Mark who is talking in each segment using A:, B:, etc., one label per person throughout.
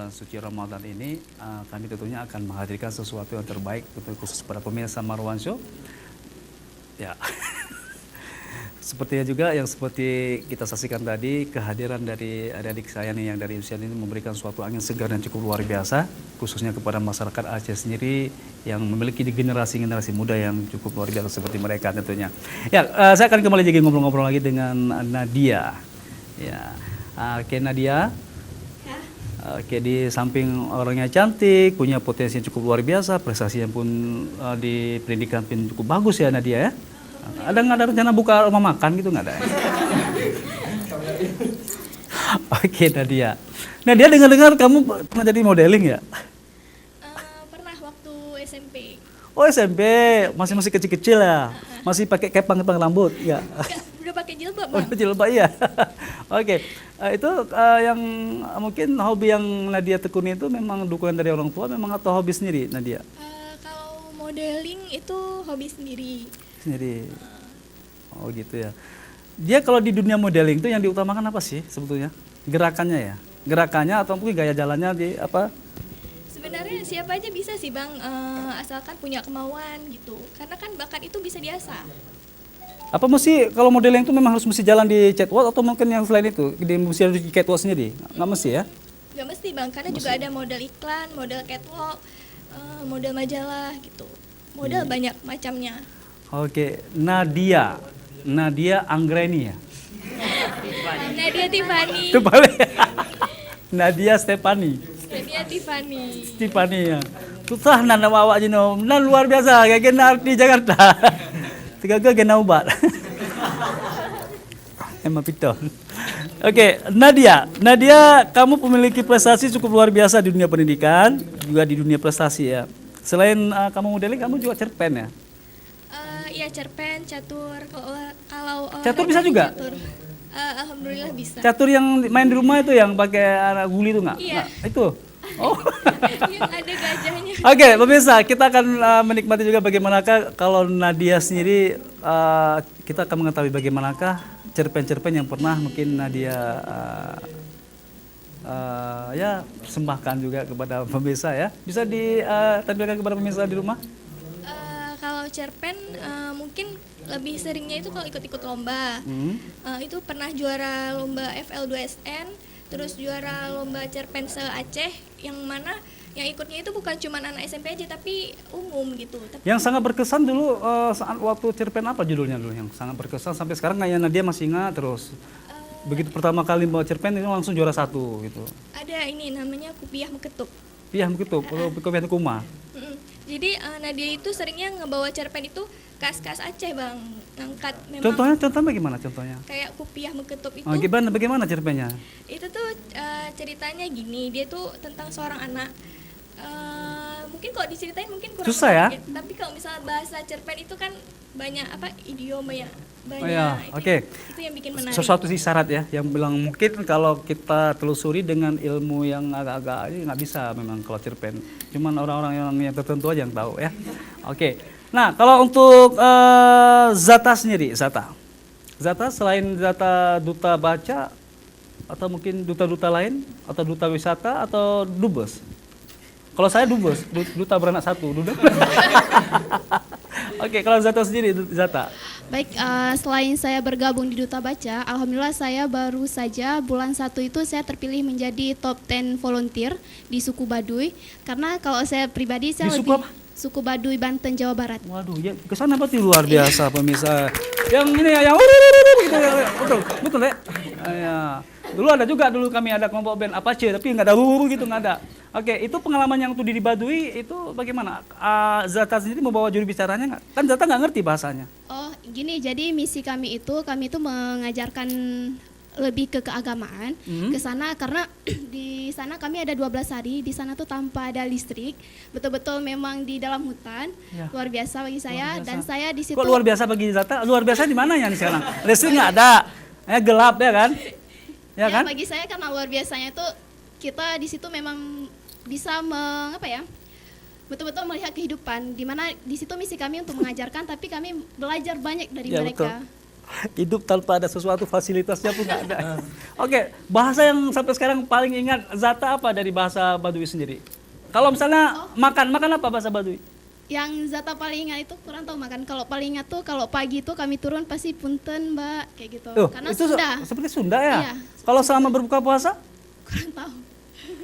A: bulan suci Ramadan ini, kami tentunya akan menghadirkan sesuatu yang terbaik untuk khusus pada pemirsa Marwan Show. Ya, sepertinya juga yang seperti kita saksikan tadi, kehadiran dari adik-adik saya nih yang dari usia ini memberikan suatu angin segar dan cukup luar biasa, khususnya kepada masyarakat Aceh sendiri yang memiliki generasi-generasi muda yang cukup luar biasa seperti mereka tentunya. Ya, saya akan kembali jadi ngobrol-ngobrol lagi dengan Nadia. Ya, oke Nadia. Oke, di samping orangnya cantik, punya potensi yang cukup luar biasa, prestasinya pun di pendidikan pun cukup bagus ya Nadia ya. Nggak ada rencana buka rumah makan gitu nggak ada? Oke Nadia. Nadia dengar-dengar kamu pernah jadi modeling ya?
B: Pernah waktu SMP.
A: Oh SMP, masih kecil-kecil ya? Masih pakai kepang-kepang rambut ya?
B: Udah pakai jilbab
A: Oh,
B: bang.
A: jilbab iya. Oke, itu yang mungkin hobi yang Nadia tekuni itu memang dukungan dari orang tua memang atau hobi sendiri Nadia?
B: Kalau modeling itu hobi sendiri.
A: Sendiri. Oh gitu ya. Dia kalau di dunia modeling itu yang diutamakan apa sih sebetulnya? Gerakannya ya? Gerakannya atau mungkin gaya jalannya di apa?
B: Sebenarnya siapa aja bisa sih bang, asalkan punya kemauan gitu. Karena kan bakat itu bisa diasah.
A: Apa mesti kalau modeling itu memang harus mesti jalan di catwalk atau mungkin yang selain itu di mesti harus di catwalk sendiri? Nggak mesti ya?
B: Gak mesti bang, karena juga ada model iklan, model catwalk, model majalah gitu. Model banyak macamnya.
A: Oke, Nadia Anggreni ya?
B: Nadia Tiffany.
A: Itu balik. Nadia Stefani ya. Susah nana awak jino, nan luar biasa kayak gena di Jakarta. Tiga gena ubat. Emang piton. Oke, Nadia, kamu memiliki prestasi cukup luar biasa di dunia pendidikan, juga di dunia prestasi ya. Selain kamu modeling, kamu juga cerpen ya?
B: Iya cerpen, catur. Kalau
A: Catur bisa juga?
B: Catur. Alhamdulillah bisa.
A: Catur yang main di rumah itu yang pakai anak guli itu nggak?
B: Iya.
A: Nggak, itu. Oh.
B: Yang ada gajahnya.
A: Oke, pemirsa, kita akan menikmati juga bagaimanakah kalau Nadia sendiri, kita akan mengetahui bagaimanakah cerpen-cerpen yang pernah mungkin Nadia ya persembahkan juga kepada pemirsa ya. Bisa ditampilkan kepada pemirsa di rumah?
B: Kalau cerpen mungkin lebih seringnya itu kalau ikut-ikut lomba. Itu pernah juara lomba FL2SN, terus juara lomba cerpen se-Aceh yang mana yang ikutnya itu bukan cuma anak SMP aja tapi umum gitu.
A: Yang sangat berkesan dulu saat waktu cerpen apa judulnya dulu yang sangat berkesan sampai sekarang kayaknya Nadia masih ingat terus. Begitu pertama kali bawa cerpen itu langsung juara 1 gitu.
B: Ada ini namanya Kupiah Meketup.
A: Iya begitu, Kopiah Kuma.
B: Jadi Nadia itu seringnya ngebawa cerpen itu khas-khas Aceh bang, ngangkat memang.
A: Contohnya bagaimana contohnya?
B: Kayak Kupiah Meketup itu.
A: Bagaimana cerpennya?
B: Itu tuh ceritanya gini, dia tuh tentang seorang anak. Mungkin kalau diceritain mungkin kurang
A: susah ya?
B: menarik, tapi kalau misalnya bahasa cerpen itu kan banyak idiom banyak.
A: Oh ya, oke.
B: Itu yang bikin menarik.
A: Sesuatu isyarat ya, yang bilang mungkin kalau kita telusuri dengan ilmu yang agak-agak ini nggak bisa memang kalau cerpen. Cuman orang-orang yang tertentu aja yang tahu ya. Oke. Nah, kalau untuk Zata sendiri, Zata selain Zata duta baca atau mungkin duta-duta lain atau duta wisata atau dubes? Kalau saya dubes, duta beranak satu, Oke, kalau Zata sendiri, Zata.
C: Baik, selain saya bergabung di Duta Baca, alhamdulillah saya baru saja bulan 1 itu saya terpilih menjadi top 10 volunteer di suku Baduy. Karena kalau saya pribadi saya
A: Di suku
C: lebih
A: apa?
C: suku Baduy Banten Jawa Barat.
A: Waduh, ya kesana berarti luar biasa pemirsa. Yang ini yang gitu, betul ya. Ya. Dulu kami ada kelompok band Apache tapi nggak ada gitu nggak ada. Oke, itu pengalaman yang tuh di Baduy itu bagaimana? Zata sendiri membawa juru bicaranya nggak? Kan Zata nggak ngerti bahasanya.
C: Oh, gini, jadi misi kami itu mengajarkan lebih ke keagamaan ke sana karena di sana kami ada 12 hari, di sana tuh tanpa ada listrik, betul-betul memang di dalam hutan. Ya. Luar biasa bagi saya dan saya di situ.
A: Kok luar biasa bagi Zata? Luar biasa di mana ya nih sekarang? Listrik nggak ada, gelap ya kan?
C: Ya kan? Bagi saya karena luar biasanya itu kita di situ memang bisa betul-betul melihat kehidupan di mana di situ misi kami untuk mengajarkan tapi kami belajar banyak dari mereka.
A: Betul. Hidup tanpa ada sesuatu fasilitasnya pun nggak ada. Oke, bahasa yang sampai sekarang paling ingat Zata apa dari bahasa Baduy sendiri? Kalau misalnya makan apa bahasa Baduy?
C: Yang Zata paling ingat itu kurang tahu makan. Kalau paling ingat tuh kalau pagi itu kami turun pasti punten Mbak kayak gitu. Karena
A: itu
C: Sunda.
A: seperti Sunda ya?
C: Iya.
A: Kalau selama berbuka puasa?
C: Kurang tahu.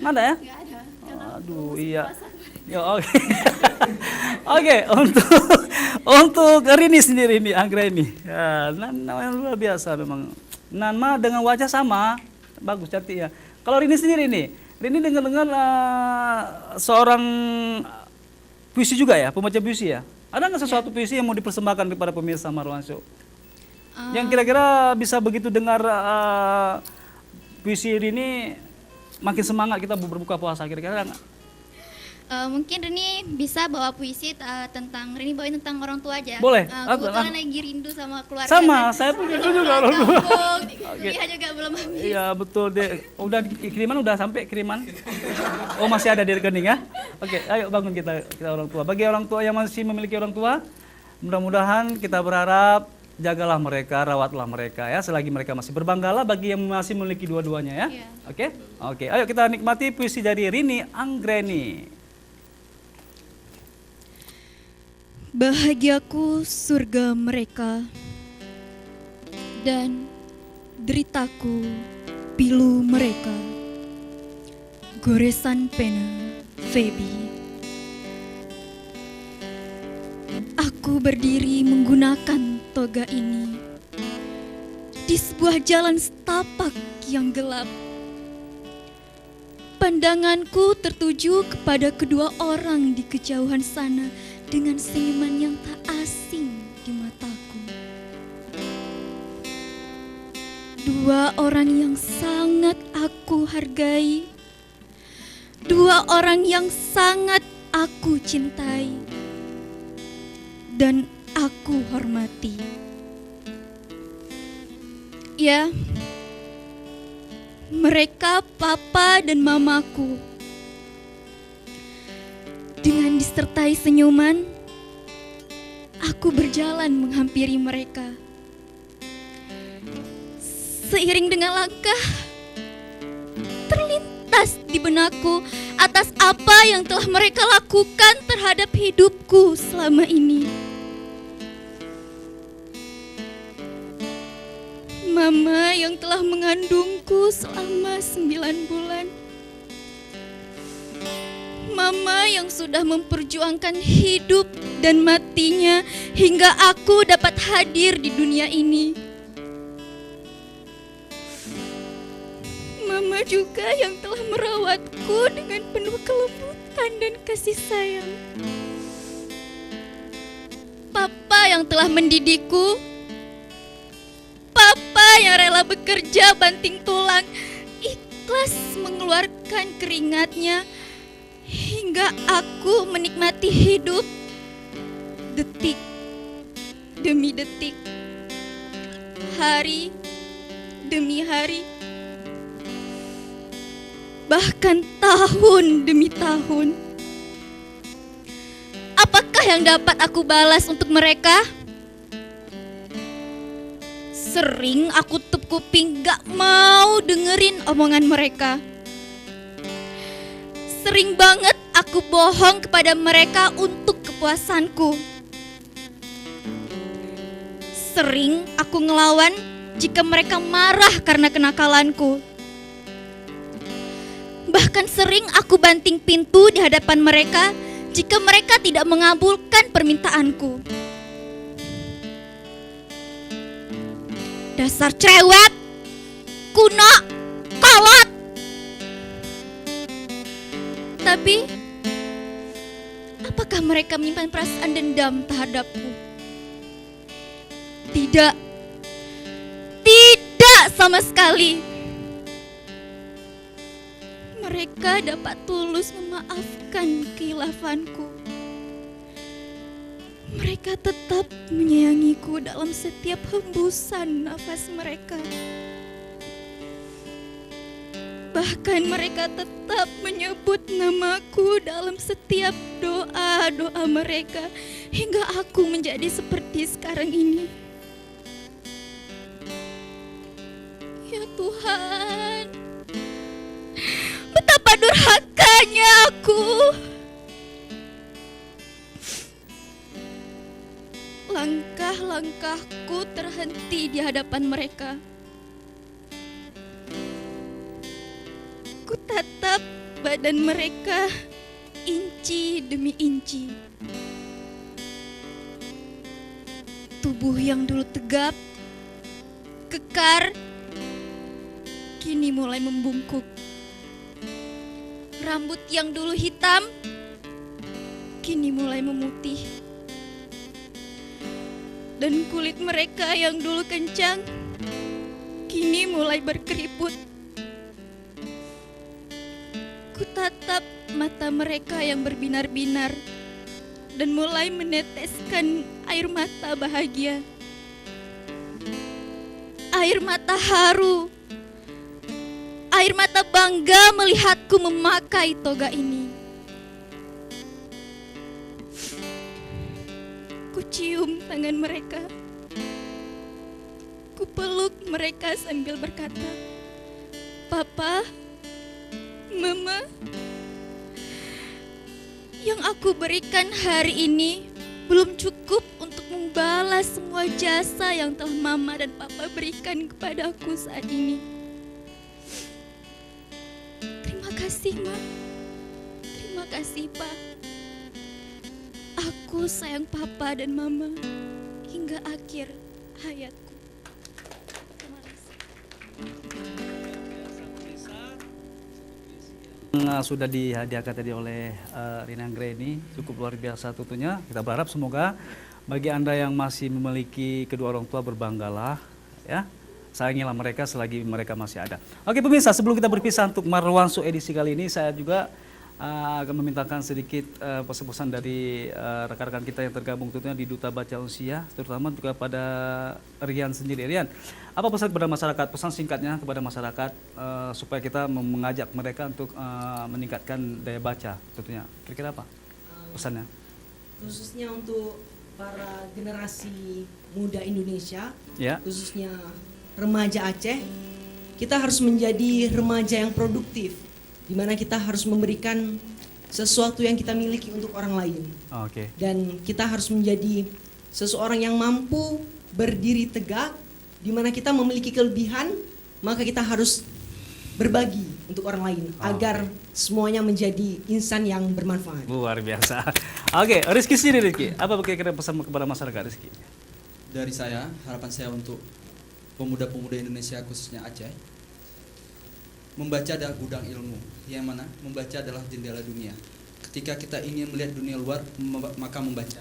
A: Nggak ada ya?
C: Nggak ada. Karena
A: Aduh, iya. Ya, oke. Oke, untuk Rini sendiri nih, Anggra ini. Ya, namanya luar biasa memang. Nama dengan wajah sama, bagus cantik ya. Kalau Rini sendiri nih, Rini dengar-dengar seorang puisi juga ya, pembaca puisi ya. Ada nggak sesuatu puisi yang mau dipersembahkan kepada pemirsa Marwan Show? Yang kira-kira bisa begitu dengar puisi Rini, makin semangat kita berbuka puasa, kira-kira nggak?
D: Mungkin Rini bisa bawa puisi tentang Rini bawain tentang orang tua aja.
A: Boleh.
D: Kebetulan lagi rindu sama keluarga.
A: Sama,
D: kan.
A: saya pun rindu juga orang tua.
D: Kuliah juga belum habis.
A: Iya betul deh. Udah kiriman udah sampai kiriman. Oh masih ada di rekening ya. Oke, ayo bangun kita orang tua. Bagi orang tua yang masih memiliki orang tua, mudah-mudahan kita berharap jagalah mereka, rawatlah mereka ya. Selagi mereka masih berbanggalah bagi yang masih memiliki dua-duanya ya.
D: Iya.
A: Oke. Ayo kita nikmati puisi dari Rini Anggreni.
E: Bahagiaku surga mereka dan deritaku pilu mereka. Goresan pena Feby. Aku berdiri menggunakan toga ini di sebuah jalan setapak yang gelap. Pandanganku tertuju kepada kedua orang di kejauhan sana dengan senyuman yang tak asing di mataku. Dua orang yang sangat aku hargai, dua orang yang sangat aku cintai, dan aku hormati. Ya, mereka papa dan mamaku. Dengan disertai senyuman, aku berjalan menghampiri mereka. Seiring dengan langkah, terlintas di benakku atas apa yang telah mereka lakukan terhadap hidupku selama ini. Mama yang telah mengandungku selama 9 bulan. Mama yang sudah memperjuangkan hidup dan matinya hingga aku dapat hadir di dunia ini. Mama juga yang telah merawatku dengan penuh kelembutan dan kasih sayang. Papa yang telah mendidikku. Papa yang rela bekerja banting tulang, ikhlas mengeluarkan keringatnya hingga aku menikmati hidup detik demi detik, hari demi hari, bahkan tahun demi tahun. Apakah yang dapat aku balas untuk mereka? Sering aku tutup kuping gak mau dengerin omongan mereka. Sering banget aku bohong kepada mereka untuk kepuasanku. Sering aku ngelawan jika mereka marah karena kenakalanku. Bahkan sering aku banting pintu di hadapan mereka jika mereka tidak mengabulkan permintaanku. Dasar cerewet, kuno, kolot. Tapi, apakah mereka menyimpan perasaan dendam terhadapku? Tidak. Tidak sama sekali. Mereka dapat tulus memaafkan kehilafanku. Mereka tetap menyayangiku dalam setiap hembusan nafas mereka. Bahkan mereka tetap menyebut namaku dalam setiap doa-doa mereka hingga aku menjadi seperti sekarang ini. Tuhan. Betapa durhakanya aku. Langkah-langkahku terhenti di hadapan mereka. Ku tatap badan mereka inci demi inci. Tubuh yang dulu tegap, kekar, kini mulai membungkuk. Rambut yang dulu hitam, kini mulai memutih. Dan kulit mereka yang dulu kencang, kini mulai berkeriput. Ku tatap mata mereka yang berbinar-binar dan mulai meneteskan air mata bahagia. Air mata haru. Air mata bangga melihatku memakai toga ini. Ku cium tangan mereka. Ku peluk mereka sambil berkata, "Papa, Mama, yang aku berikan hari ini belum cukup untuk membalas semua jasa yang telah Mama dan Papa berikan kepadaku saat ini. Terima kasih, Ma. Terima kasih, Pak. Aku sayang Papa dan Mama hingga akhir hayatku." Terima kasih.
A: Sudah dihadiahkan tadi oleh Rina Anggreni, cukup luar biasa tentunya. Kita berharap semoga bagi Anda yang masih memiliki kedua orang tua, berbanggalah ya. Sayangilah mereka selagi mereka masih ada. Oke pemirsa, sebelum kita berpisah untuk Marwansu edisi kali ini, saya juga akan memintakan sedikit pesan-pesan dari rekan-rekan kita yang tergabung tentunya di Duta Baca Usia, terutama juga pada Rian sendiri. Rian, apa pesan kepada masyarakat, pesan singkatnya kepada masyarakat supaya kita mengajak mereka untuk meningkatkan daya baca tentunya. Kira-kira apa pesannya?
F: Khususnya untuk para generasi muda Indonesia,
A: Ya.
F: khususnya remaja Aceh, kita harus menjadi remaja yang produktif, di mana kita harus memberikan sesuatu yang kita miliki untuk orang lain.
A: Oke.
F: Dan kita harus menjadi seseorang yang mampu berdiri tegak, di mana kita memiliki kelebihan, maka kita harus berbagi untuk orang lain agar semuanya menjadi insan yang bermanfaat.
A: Luar biasa. Oke, Rizky sendiri Rizky, apa kira-kira pesan kepada masyarakat Rizky?
G: Dari saya, harapan saya untuk pemuda-pemuda Indonesia khususnya Aceh, membaca adalah gudang ilmu, yang mana membaca adalah jendela dunia. Ketika kita ingin melihat dunia luar, maka membaca.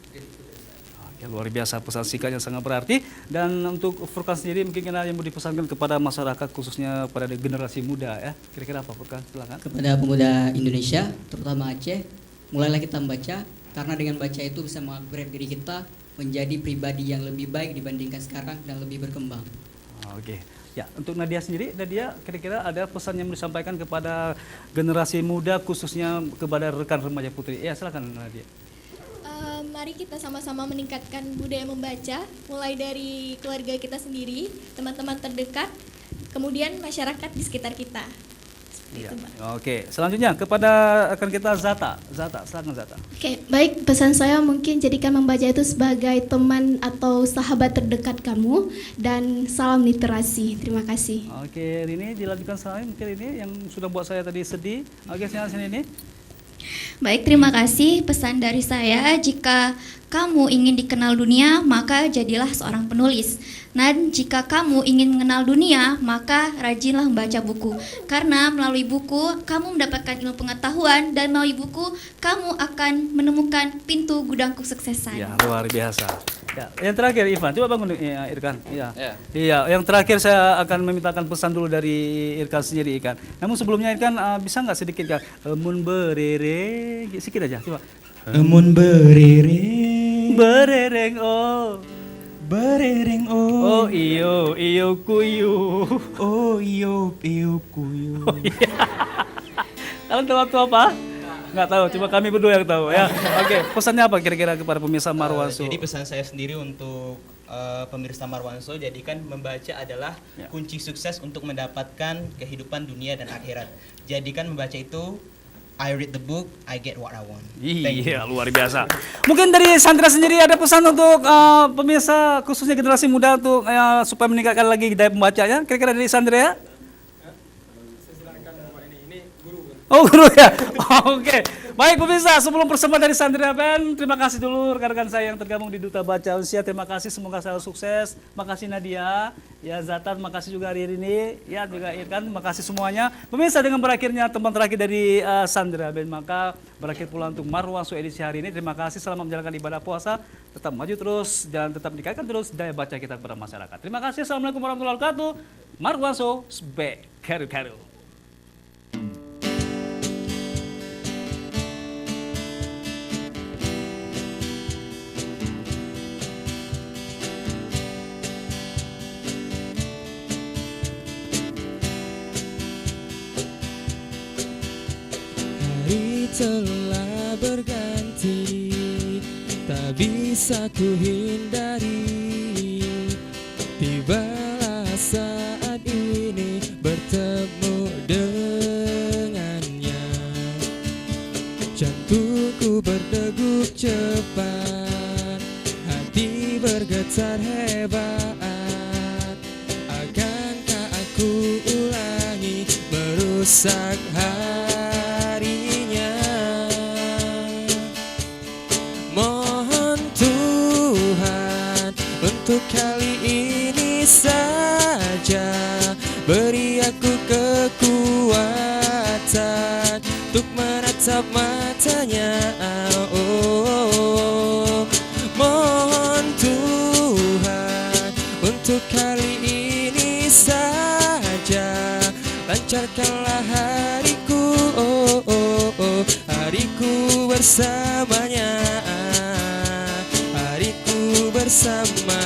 A: Oke, luar biasa pesan singkat yang sangat berarti. Dan untuk Furkan sendiri mungkin yang mau dipesankan kepada masyarakat khususnya pada generasi muda ya. Kira-kira apa Furkan? Silakan.
H: Kepada pemuda Indonesia, terutama Aceh, mulailah kita membaca, karena dengan baca itu bisa mengupgrade diri kita menjadi pribadi yang lebih baik dibandingkan sekarang dan lebih berkembang.
A: Oke. Ya, untuk Nadia sendiri, Nadia kira-kira ada pesan yang mau disampaikan kepada generasi muda khususnya kepada rekan remaja putri. Ya, silakan Nadia.
B: Mari kita sama-sama meningkatkan budaya membaca, mulai dari keluarga kita sendiri, teman-teman terdekat, kemudian masyarakat di sekitar kita. Seperti
A: Ya.
B: itu, Mbak.
A: Oke, selanjutnya kepada rekan kita Zata. Zata, silakan Zata.
C: Oke, baik, pesan saya mungkin jadikan membaca itu sebagai teman atau sahabat terdekat kamu, dan salam literasi. Terima kasih.
A: Oke, Rini dilanjutkan saya mungkin ini yang sudah buat saya tadi sedih. Oke, sini ini.
D: Baik, terima kasih. Pesan dari saya, jika kamu ingin dikenal dunia, maka jadilah seorang penulis. Dan jika kamu ingin mengenal dunia, maka rajinlah membaca buku. Karena melalui buku, kamu mendapatkan ilmu pengetahuan, dan melalui buku, kamu akan menemukan pintu gudang kesuksesan.
A: Ya, luar biasa. Ya, yang terakhir Ivan, coba bangun ya, Irkan. Iya.
G: Ya.
A: Iya, yang terakhir saya akan memintakan pesan dulu dari Irkan sendiri Irkan. Namun sebelumnya Irkan bisa nggak sedikit kan? Emun berere, sedikit aja coba.
I: Emun berereng,
A: Berereng oh.
I: berereng
A: Oh
I: oh,
A: iyo kuyu.
I: oh iyo kuyu.
A: Kalian tahu waktu apa? Nggak tahu, cuma kami berdua yang tahu ya. Oke, pesannya apa kira-kira kepada pemirsa Marwansu?
I: Jadi pesan saya sendiri untuk
J: pemirsa Marwanso, jadikan membaca adalah
A: Ya.
J: kunci sukses untuk mendapatkan kehidupan dunia dan akhirat. Jadikan membaca itu I read the book, I get what I want. Thank you.
A: Iya, luar biasa. Mungkin dari Sandra sendiri ada pesan untuk pemirsa khususnya generasi muda untuk supaya meningkatkan lagi daya pembacanya. Kira-kira dari Sandra ya? Oh, guru ya. Oke. Baik pemirsa, sebelum persembahan dari Sandra Band, terima kasih dulu rekan-rekan saya yang tergabung di Duta Baca Usia. Terima kasih, semoga selalu sukses. Makasih Nadia, ya Zatan, makasih juga hari ini, ya juga Irkan, terima kasih semuanya. Pemirsa, dengan berakhirnya teman terakhir dari Sandra Band, maka berakhir pula untuk Marwanso edisi hari ini. Terima kasih, selamat menjalankan ibadah puasa. Tetap maju terus dan tetap meningkatkan terus daya baca kita kepada masyarakat. Terima kasih, assalamualaikum warahmatullahi wabarakatuh. Marwanso, Sbe, Karu.
K: Hari telah berganti, tak bisa ku hindari. Tibalah saat ini bertemu dengannya. Jantungku berdegup cepat, hati bergetar hebat. Akankah aku ulangi merusak harinya? Mohon Tuhan untuk kali ini saja beri aku kekuatan untuk menatap matanya. Oh, mohon Tuhan untuk kali ini saja lancarkanlah hariku, hariku bersamanya, hariku bersama